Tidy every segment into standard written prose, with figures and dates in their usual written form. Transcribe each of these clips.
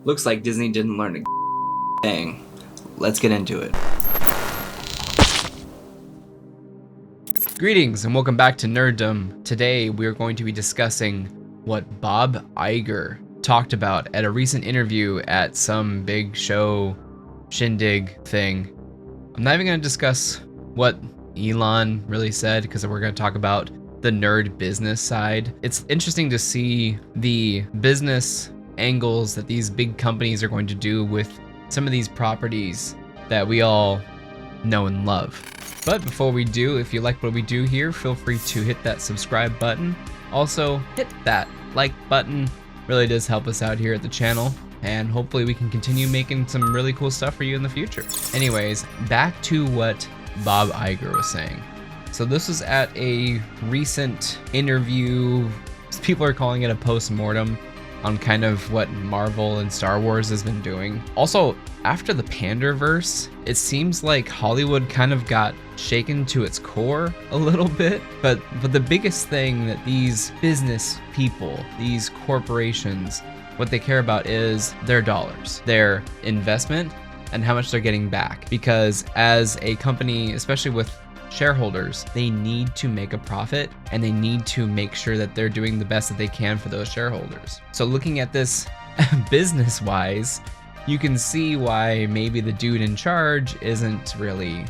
Looks like Disney didn't learn a thing. Let's get into it. Greetings and welcome back to Nerddom. Today we are going to be discussing what Bob Iger talked about at a recent interview at some big show shindig thing. I'm not even going to discuss what Elon really said because we're going to talk about the nerd business side. It's interesting to see the business angles that these big companies are going to do with some of these properties that we all know and love. But before we do, if you like what we do here, feel free to hit that subscribe button. Also, hit that like button. Really does help us out here at the channel, and hopefully we can continue making some really cool stuff for you in the future. Anyways, back to what Bob Iger was saying. So this was at a recent interview. People are calling it a post-mortem on kind of what Marvel and Star Wars has been doing. Also, after the Panderverse, it seems like Hollywood kind of got shaken to its core a little bit. But the biggest thing that these business people, these corporations, what they care about is their dollars, their investment, and how much they're getting back. Because as a company, especially with shareholders, they need to make a profit and they need to make sure that they're doing the best that they can for those shareholders. So looking at this business-wise, you can see why maybe the dude in charge isn't really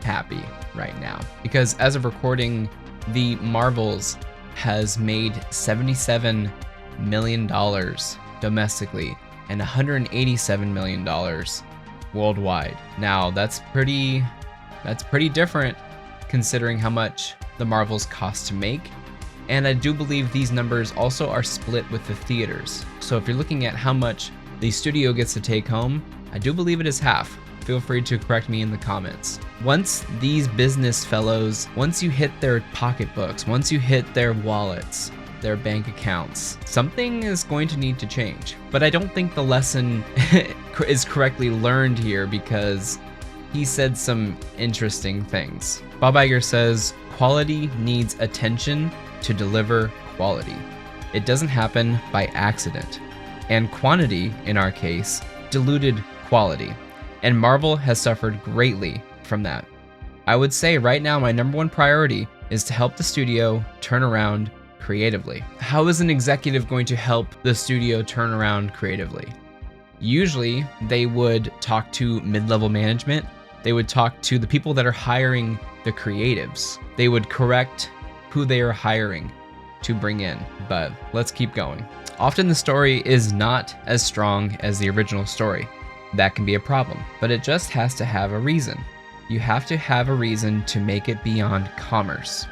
happy right now. Because as of recording, the Marvels has made $77 million domestically and $187 million worldwide. Now that's pretty different considering how much the Marvels cost to make. And I do believe these numbers also are split with the theaters. So if you're looking at how much the studio gets to take home, I do believe it is half. Feel free to correct me in the comments. Once these business fellows, once you hit their pocketbooks, once you hit their wallets, their bank accounts, something is going to need to change. But I don't think the lesson is correctly learned here because he said some interesting things. Bob Iger says, quality needs attention to deliver quality. It doesn't happen by accident. And quantity, in our case, diluted quality. And Marvel has suffered greatly from that. I would say right now my number one priority is to help the studio turn around creatively. How is an executive going to help the studio turn around creatively? Usually they would talk to mid-level management. They would talk to the people that are hiring the creatives. They would correct who they are hiring to bring in, but let's keep going. Often the story is not as strong as the original story. That can be a problem, but it just has to have a reason. You have to have a reason to make it beyond commerce.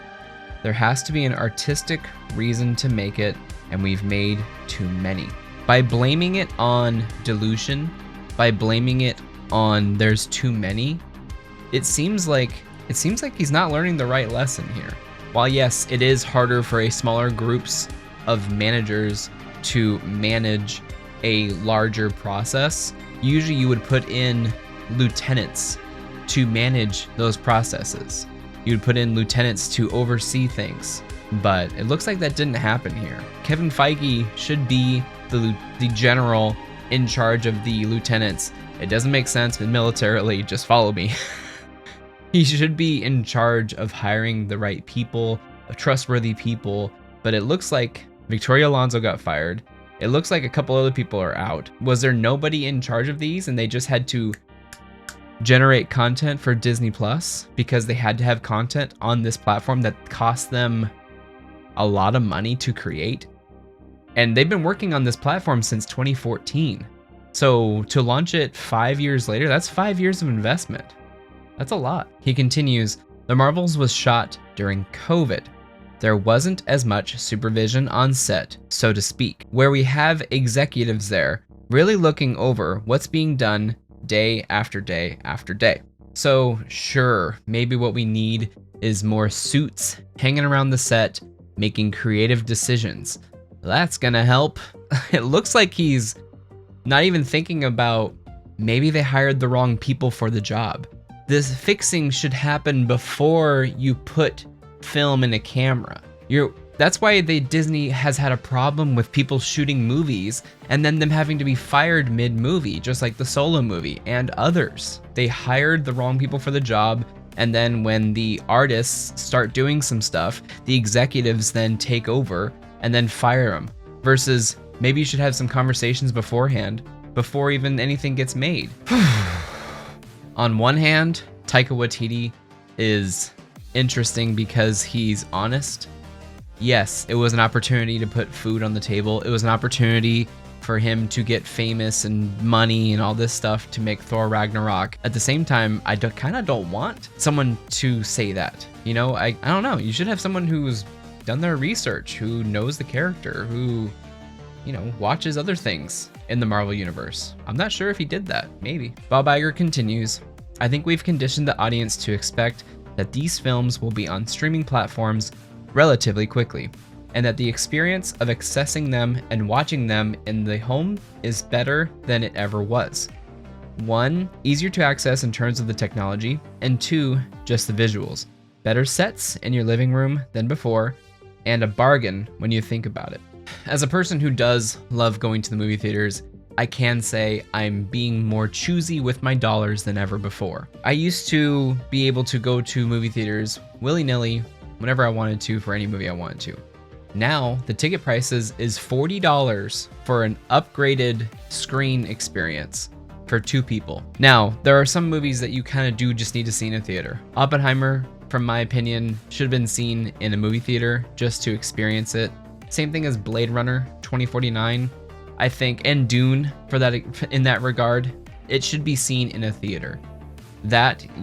There has to be an artistic reason to make it, and we've made too many. By blaming it on dilution, by blaming it on there's too many, it seems like he's not learning the right lesson here. While yes, it is harder for a smaller groups of managers to manage a larger process, usually you would put in lieutenants to manage those processes. You would put in lieutenants to oversee things, but it looks like that didn't happen here. Kevin Feige should be the general in charge of the lieutenants. It doesn't make sense militarily, just follow me. He should be in charge of hiring the right people, trustworthy people, but it looks like Victoria Alonso got fired. It looks like a couple other people are out. Was there nobody in charge of these and they just had to generate content for Disney Plus because they had to have content on this platform that cost them a lot of money to create? And they've been working on this platform since 2014. So to launch it 5 years later, that's 5 years of investment. That's a lot. He continues, The Marvels was shot during COVID. There wasn't as much supervision on set, so to speak, where we have executives there really looking over what's being done day after day after day. So sure, maybe what we need is more suits hanging around the set, making creative decisions. That's gonna help. It looks like he's not even thinking about maybe they hired the wrong people for the job. This fixing should happen before you put film in a camera. That's why Disney has had a problem with people shooting movies and then them having to be fired mid-movie, just like the Solo movie and others. They hired the wrong people for the job, and then when the artists start doing some stuff, the executives then take over and then fire them. Versus maybe you should have some conversations beforehand, before even anything gets made. On one hand, Taika Waititi is interesting because he's honest. Yes, it was an opportunity to put food on the table. It was an opportunity for him to get famous and money and all this stuff to make Thor Ragnarok. At the same time, I kind of don't want someone to say that. You know, I don't know. You should have someone who's done their research, who knows the character, who, you know, watches other things in the Marvel Universe. I'm not sure if he did that. Maybe. Bob Iger continues, I think we've conditioned the audience to expect that these films will be on streaming platforms relatively quickly, and that the experience of accessing them and watching them in the home is better than it ever was. 1, easier to access in terms of the technology, and 2, just the visuals. Better sets in your living room than before, and a bargain when you think about it. As a person who does love going to the movie theaters, I can say I'm being more choosy with my dollars than ever before. I used to be able to go to movie theaters willy-nilly whenever I wanted to for any movie I wanted to. Now, the ticket prices is $40 for an upgraded screen experience for 2 people. Now, there are some movies that you kind of do just need to see in a theater. Oppenheimer, from my opinion, should have been seen in a movie theater just to experience it. Same thing as Blade Runner 2049. I think, and Dune for that, in that regard, it should be seen in a theater.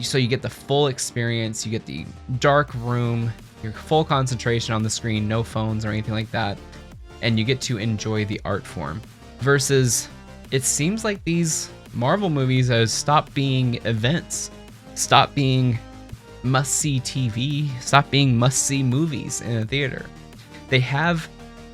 So you get the full experience, you get the dark room, your full concentration on the screen, no phones or anything like that, and you get to enjoy the art form. Versus, it seems like these Marvel movies have stopped being events, stopped being must-see TV, stopped being must-see movies in a theater. They have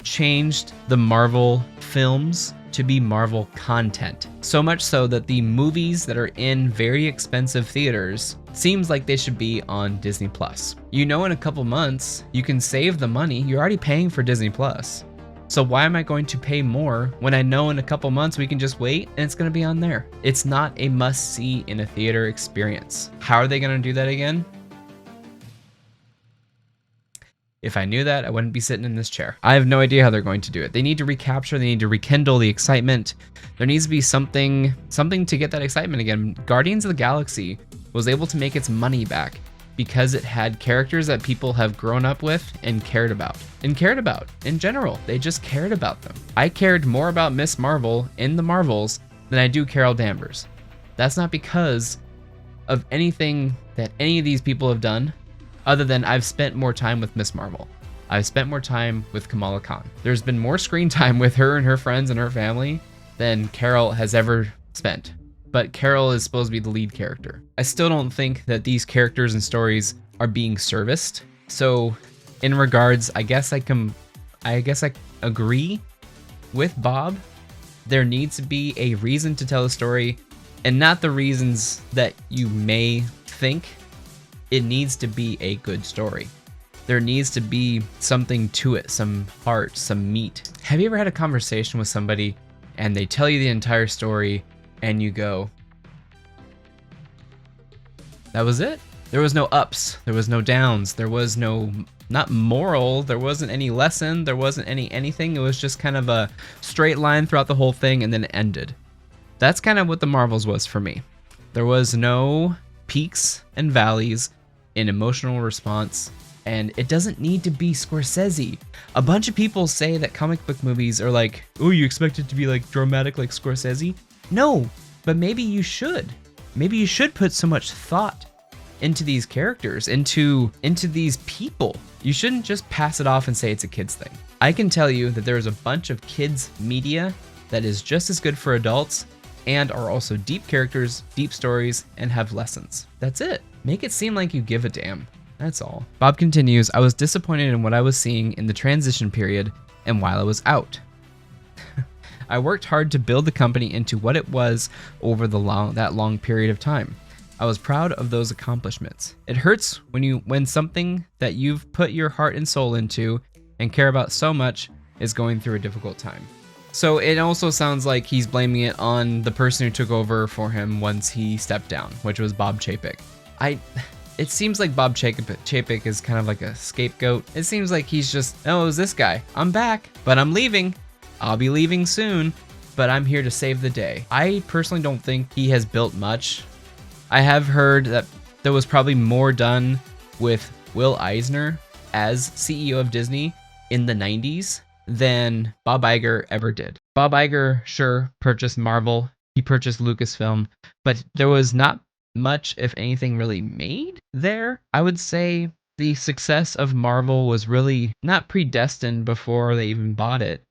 changed the Marvel films to be Marvel content. So much so that the movies that are in very expensive theaters seems like they should be on Disney Plus. You know, in a couple months, you can save the money. You're already paying for Disney Plus. So why am I going to pay more when I know in a couple months we can just wait and it's going to be on there? It's not a must-see in a theater experience. How are they going to do that again? If I knew that, I wouldn't be sitting in this chair. I have no idea how they're going to do it. They need to recapture, they need to rekindle the excitement. There needs to be something to get that excitement again. Guardians of the Galaxy was able to make its money back because it had characters that people have grown up with and cared about. In general. They just cared about them. I cared more about Miss Marvel in the Marvels than I do Carol Danvers. That's not because of anything that any of these people have done, other than I've spent more time with Miss Marvel. I've spent more time with Kamala Khan. There's been more screen time with her and her friends and her family than Carol has ever spent. But Carol is supposed to be the lead character. I still don't think that these characters and stories are being serviced. So in regards, I guess I agree with Bob. There needs to be a reason to tell a story, and not the reasons that you may think. It needs to be a good story. There needs to be something to it, some heart, some meat. Have you ever had a conversation with somebody and they tell you the entire story and you go, that was it? There was no ups, there was no downs, there was no, not moral, there wasn't any lesson, there wasn't anything. It was just kind of a straight line throughout the whole thing and then it ended. That's kind of what the Marvels was for me. There was no peaks and valleys in emotional response, and it doesn't need to be Scorsese. A bunch of people say that comic book movies are like, oh, you expect it to be like dramatic like Scorsese? No, but maybe you should. Maybe you should put so much thought into these characters, into these people. You shouldn't just pass it off and say it's a kid's thing. I can tell you that there's a bunch of kids media that is just as good for adults and are also deep characters, deep stories, and have lessons. That's it. Make it seem like you give a damn. That's all. Bob continues, I was disappointed in what I was seeing in the transition period and while I was out. I worked hard to build the company into what it was over that long period of time. I was proud of those accomplishments. It hurts when something that you've put your heart and soul into and care about so much is going through a difficult time. So it also sounds like he's blaming it on the person who took over for him once he stepped down, which was Bob Chapek. It seems like Bob Chapek is kind of like a scapegoat. It seems like he's just, oh, it was this guy. I'm back, but I'm leaving. I'll be leaving soon, but I'm here to save the day. I personally don't think he has built much. I have heard that there was probably more done with Will Eisner as CEO of Disney in the 90s than Bob Iger ever did. Bob Iger, sure, purchased Marvel. He purchased Lucasfilm, but there was not much, if anything, really made there. I would say the success of Marvel was really not predestined before they even bought it,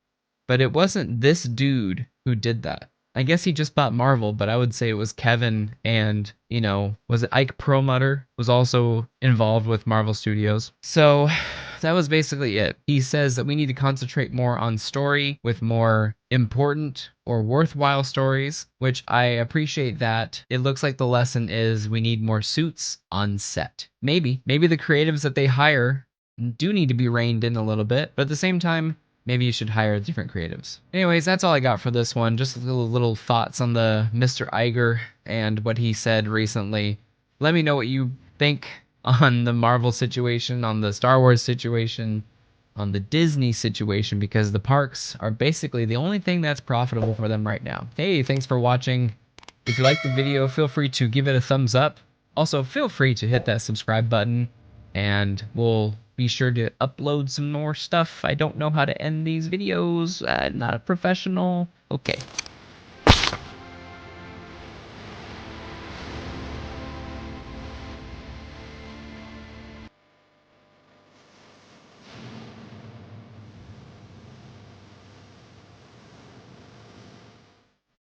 but it wasn't this dude who did that. I guess he just bought Marvel, but I would say it was Kevin and, was it Ike Perlmutter was also involved with Marvel Studios. So that was basically it. He says that we need to concentrate more on story with more important or worthwhile stories, which I appreciate that. It looks like the lesson is we need more suits on set. Maybe the creatives that they hire do need to be reined in a little bit, but at the same time, maybe you should hire different creatives. Anyways, that's all I got for this one. Just little thoughts on the Mr. Iger and what he said recently. Let me know what you think on the Marvel situation, on the Star Wars situation, on the Disney situation, because the parks are basically the only thing that's profitable for them right now. Hey, thanks for watching. If you liked the video, feel free to give it a thumbs up. Also, feel free to hit that subscribe button, and we'll be sure to upload some more stuff. I don't know how to end these videos. Not a professional. Okay.